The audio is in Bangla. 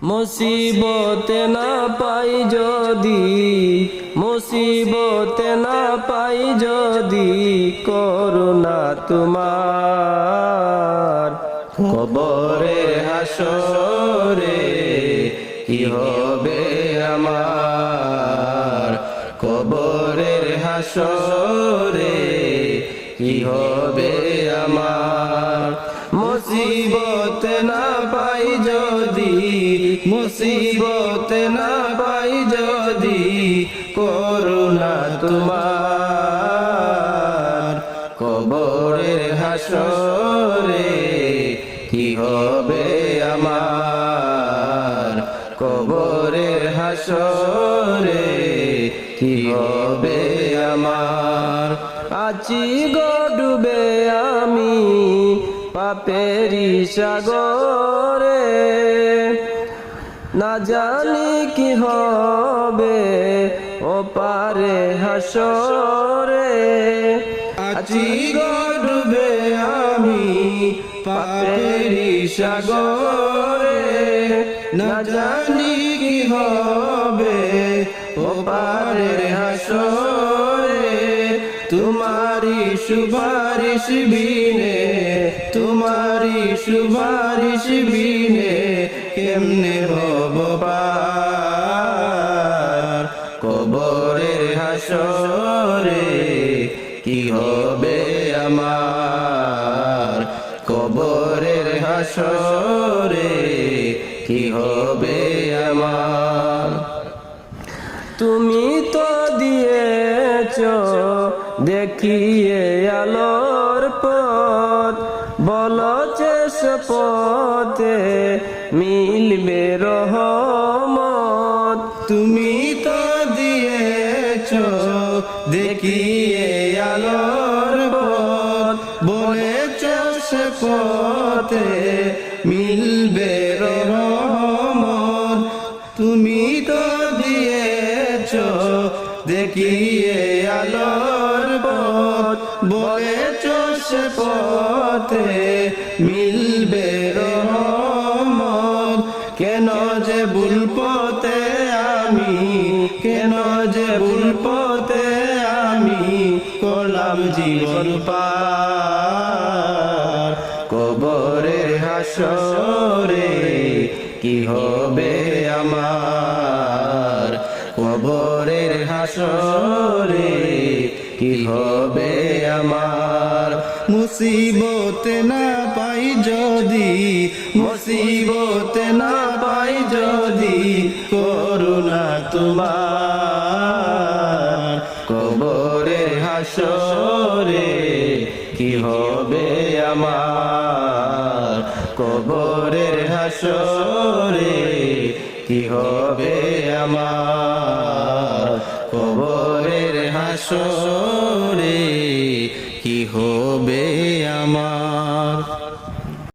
মুসিবতে না পাই যদি, মুসিবতে না পাই যদি করুণা তোমার, কবরে হাসরে কি হবে আমার, কবরের হাসরে কি হবে আমার। মুসিবত না পাই যদি, মুসিবত না পাই যদি করুণা তোমার, কবরের হাসরে কি হবে আমার, কবরের হাসরে কি হবে আমার। আছি গো ডুবে আমি পাপেরি সাগরে, না জানি কি হবে ও পারে হাসরে। আছি গো ডুবে আমি পাপেরি সাগরে, না জানি কি হবে ও পারে হাসরে। তোমারি সুপারিশ বিনে, তোমারি সুপারিশ বিনে কেমনে হব পার, কবরের হাসরে কি হবে আমার, কবরের হাসরে কি হবে আমার। তুমি তো দিয়েছো দেখিয়ে আলোর পথ, বলো যে সে পথে মিলবে রহমত। তুমি তো দিয়েছো দেখিয়ে আলোর পথ, বলেছো সে পথে মিলবে রহমত। তুমি তো দিয়েছো দেখিয়ে আলোর পথ, বলেছো সে পথে মিলবে রহমত। কেন যে ভুল পথে আমি, কেন যে ভুল পথে আমি করলাম জীবন পার, কবরের হাসরে কি হবে আমার, কবরের হাসরে কি হবে আমার। মুসিবত না পাই যদি, মুসিবত না পাই যদি করুণা তোমার, কবরের হাসরে কি হবে আমার, কবরের হাসরে কি হবে আমার, কবরের হাসরে কি হবে